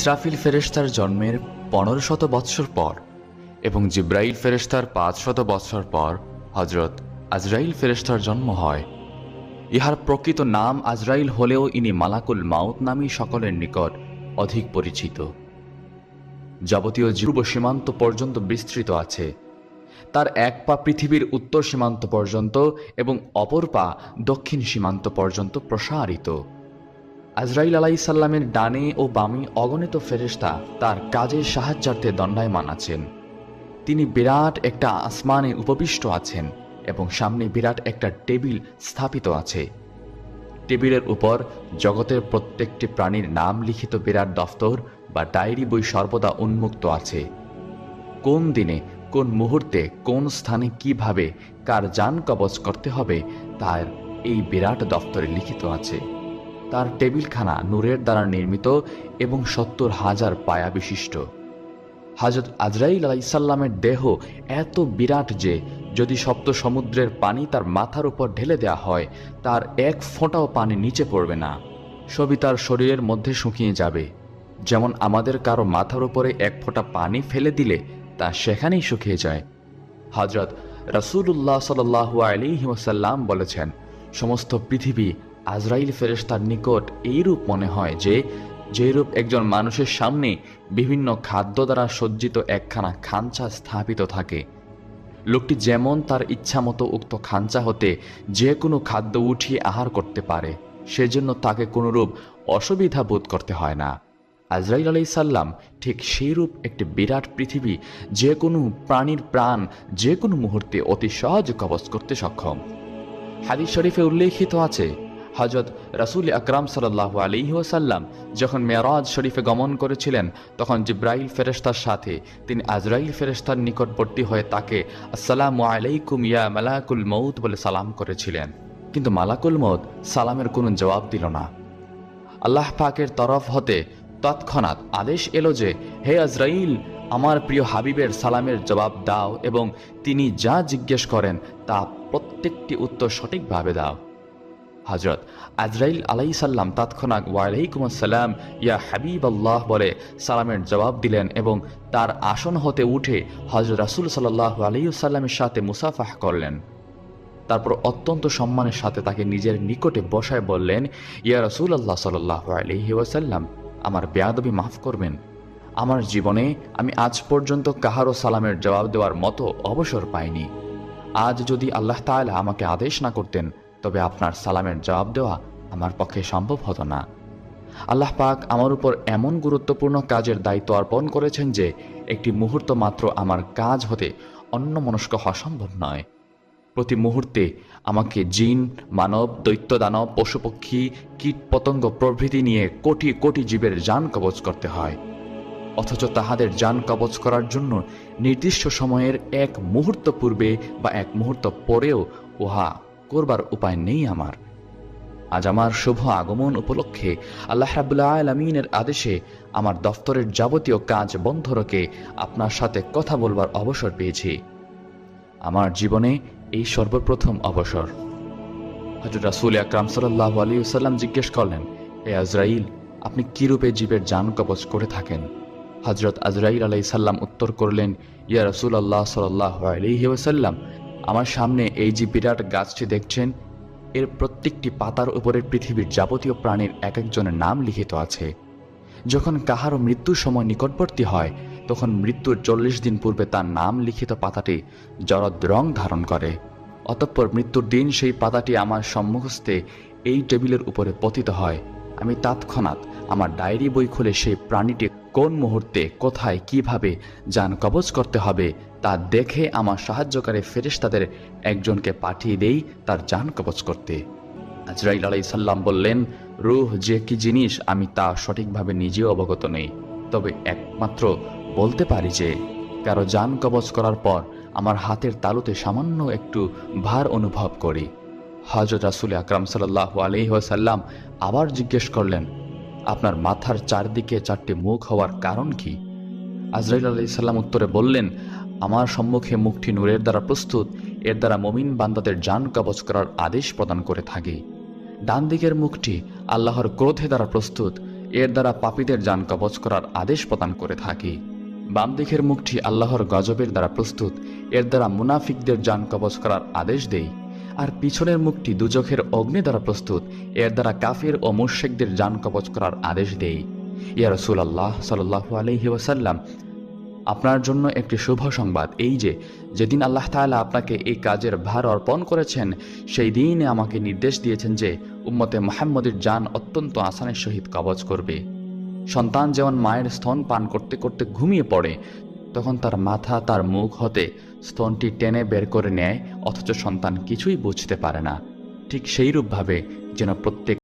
ইসরাফিল ফেরেশতার জন্মের 1500 বৎসর পর এবং জিব্রাইল ফেরেশতার 500 বৎসর পর হযরত আজরাইল ফেরেশতার জন্ম হয়। ইহার প্রকৃত নাম আজরাইল হলেও ইনি মালাকুল মাউত নামই সকলের নিকট অধিক পরিচিত। যাবতীয় পূর্ব সীমান্ত পর্যন্ত বিস্তৃত আছে। তার এক পা পৃথিবীর উত্তর সীমান্ত পর্যন্ত এবং অপর পা দক্ষিণ সীমান্ত পর্যন্ত প্রসারিত। আজরাইল আলাইহিসসালামের ডানে ও বামে অগণিত ফেরেশতা তার কাজের সাহায্যার্থে দণ্ডায়মান আছেন। তিনি বিরাট একটা আসমানে উপবিষ্ট আছেন এবং সামনে বিরাট একটা টেবিল স্থাপিত আছে। টেবিলের উপর জগতের প্রত্যেকটি প্রাণীর নাম লিখিত বিরাট দফতর বা ডায়েরি বই সর্বদা উন্মুক্ত আছে। কোন দিনে, কোন মুহূর্তে, কোন স্থানে কিভাবে কার জান কবজ করতে হবে তার এই বিরাট দফতরে লিখিত আছে। তার টেবিলখানা নূরের দ্বারা নির্মিত এবং 70,000 পায়া বিশিষ্ট। হযরত আজরাইল আলাইহিসসালামের দেহ এত বিরাট যে যদি সপ্ত সমুদ্রের পানি তার মাথার উপর ঢেলে দেওয়া হয় তার এক ফোঁটাও পানি নিচে পড়বে না, সবই তার শরীরের মধ্যে শুকিয়ে যাবে। যেমন আমাদের কারো মাথার উপরে এক ফোঁটা পানি ফেলে দিলে তা সেখানেই শুকিয়ে যায়। হযরত রাসূলুল্লাহ সাল্লাল্লাহু আলাইহি ওয়াসাল্লাম বলেছেন, সমস্ত পৃথিবী আজরাইল ফেরেশতার নিকট এইরূপ মনে হয় যেরূপ একজন মানুষের সামনে বিভিন্ন খাদ্য দ্বারা সজ্জিত একখানা খাঞ্চা স্থাপিত থাকে। লোকটি যেমন তার ইচ্ছামতো উক্ত খাঞ্চা হতে যে কোনো খাদ্য উঠিয়ে আহার করতে পারে, সেজন্য তাকে কোনরূপ অসুবিধা বোধ করতে হয় না। আজরাইল আলাইহিসসালাম ঠিক সেইরূপ একটি বিরাট পৃথিবী যে কোনো প্রাণীর প্রাণ যে কোনো মুহূর্তে অতি সহজে কবজ করতে সক্ষম। হাদিস শরীফে উল্লেখিত আছে, হযরত রাসূল আকরাম সাল্লাল্লাহু আলাইহি ওয়াসাল্লাম যখন মেরাজ শরীফে গমন করেছিলেন তখন জিব্রাইল ফেরেশতার সাথে তিনি আজরাইল ফেরেশতার নিকটবর্তী হয়ে তাকে আসসালামু আলাইকুম ইয়া মালাকুল মউত বলে সালাম করেছিলেন, কিন্তু মালাকুল মউত সালামের কোনো জবাব দিল না। আল্লাহ পাকের তরফ হতে তৎক্ষণাৎ আদেশ এলো যে, হে আজরাইল, আমার প্রিয় হাবিবের সালামের জবাব দাও এবং তিনি যা জিজ্ঞেস করেন তা প্রত্যেকটি উত্তর সঠিকভাবে দাও। হযরত আজরাইল আলাইহিসসালাম তৎক্ষণাৎ ওয়ালাইকুম আসসালাম ইয়া হাবিবাল্লাহ বলে সালামের জবাব দিলেন এবং তার আসন হতে উঠে হযরত রাসূল সাল্লাল্লাহু আলাইহি ওয়াসাল্লামের সাথে মুসাফাহ করলেন। তারপর অত্যন্ত সম্মানের সাথে তাকে নিজের নিকটে বসায় বললেন, ইয়া রাসূলুল্লাহ সাল্লাল্লাহু আলাইহি ওয়াসাল্লাম, আমার বেয়াদবি মাফ করবেন। আমার জীবনে আমি আজ পর্যন্ত কাহারও সালামের জবাব দেওয়ার মতো অবসর পাইনি। আজ যদি আল্লাহ তাআলা আমাকে আদেশ না করতেন তবে আপনার সালামের জবাব দেওয়া আমার পক্ষে সম্ভব হতো না। আল্লাহ পাক আমার উপর এমন গুরুত্বপূর্ণ কাজের দায়িত্ব অর্পণ করেছেন যে একটি মুহূর্ত মাত্র আমার কাজ হতে অন্যমনস্ক হওয়া সম্ভব নয়। প্রতি মুহূর্তে আমাকে জিন, মানব, দৈত্য, দানব, পশুপক্ষী, কীট পতঙ্গ প্রভৃতি নিয়ে কোটি কোটি জীবের জান কবজ করতে হয়, অথচ তাহাদের জান কবজ করার জন্য নির্দিষ্ট সময়ের এক মুহূর্ত পূর্বে বা এক মুহূর্ত পরেও উহা করবার উপায় নেই আমার। আজ আমার শুভ আগমন উপলক্ষে আল্লাহ রাব্বুল আলামিনের আদেশে আমার দফতরের যাবতীয় কাজ বন্ধ রেখে আপনার সাথে কথা বলবার অবসর পেয়েছি। আমার জীবনে এই সর্বপ্রথম অবসর। হযরত রাসূল আকরাম সাল্লাল্লাহু আলাইহি ওয়াসাল্লাম জিজ্ঞেস করলেন, হে আজরাইল, আপনি কি রূপে জীবের জান কবজ করে থাকেন? হযরত আজরাইল আলাইহিস সালাম উত্তর করলেন, ইয়া রাসূলুল্লাহ সাল্লাল্লাহু আলাইহি ওয়াসাল্লাম, আমার সামনে এই যে বিরাট গাছটি দেখছেন, এর প্রত্যেকটি পাতার উপরে পৃথিবীর যাবতীয় প্রাণীর এক একজনের নাম লিখিত আছে। যখন কাহারও মৃত্যুর সময় নিকটবর্তী হয় তখন মৃত্যুর 40 দিন পূর্বে তার নাম লিখিত পাতাটি জরদ রং ধারণ করে। অতঃপর মৃত্যুর দিন সেই পাতাটি আমার সম্মুখস্থে এই টেবিলের উপরে পতিত হয়। আমি তৎক্ষণাৎ আমার ডায়েরি বই খুলে সেই প্রাণীটি কোন মুহূর্তে, কোথায়, কিভাবে জান কবজ করতে হবে তা দেখে আমার সাহায্যকারী ফেরেশতাদের একজনকে পাঠিয়ে দেই তার জান কবজ করতে। আজরাইল আলাইহিস সালাম বললেন, রূহ যে কি জিনিস আমি তা সঠিকভাবে নিজেও অবগত নেই, তবে একমাত্র বলতে পারি যে কারো জান কবজ করার পর আমার হাতের তালুতে সামান্য একটু ভার অনুভব করি। হযরত রাসূল আকরাম সাল্লাল্লাহু আলাইহি ওয়াসাল্লাম আবার জিজ্ঞেস করলেন, আপনার মাথার চারদিকে 4টি মুখ হওয়ার কারণ কি? আজরাইল আলাইহিস সালাম উত্তরে বললেন, আমার সম্মুখে মুখটি নূরের দ্বারা প্রস্তুত, এর দ্বারা মুমিন বান্দাদের জান কবজ করার আদেশ প্রদান করে থাকে। ডান দিকের মুখটি আল্লাহর ক্রোধে দ্বারা প্রস্তুত, এর দ্বারা পাপীদের জান কবজ করার আদেশ প্রদান করে থাকি। বাম দিকের মুখটি আল্লাহর গজবের দ্বারা প্রস্তুত, এর দ্বারা মুনাফিকদের জান কবজ করার আদেশ দেই। আর পিছনের মুখটি দুজখের অগ্নি দ্বারা প্রস্তুত, এর দ্বারা কাফির ও মুশরিকদের জান কবজ করার আদেশ দেই। ইয়া রাসূলুল্লাহ সাল্লাল্লাহু আলাইহি ওয়াসাল্লাম, আপনার জন্য একটি শুভ সংবাদ এই যে, যেদিন আল্লাহ তাআলা আপনাকে এই কাজের ভার অর্পণ করেছেন, সেই দিনে আমাকে নির্দেশ দিয়েছেন যে উম্মতে মুহাম্মদের জান অত্যন্ত আসানের সহিত কবজ করবে। সন্তান যেমন মায়ের স্তন পান করতে করতে ঘুমিয়ে পড়ে, তখন তার মাথা তার মুখ হতে স্তনটি টেনে বের করে নেয়, অথচ সন্তান কিছুই বুঝতে পারে না। ঠিক সেইরূপভাবে যেন প্রত্যেক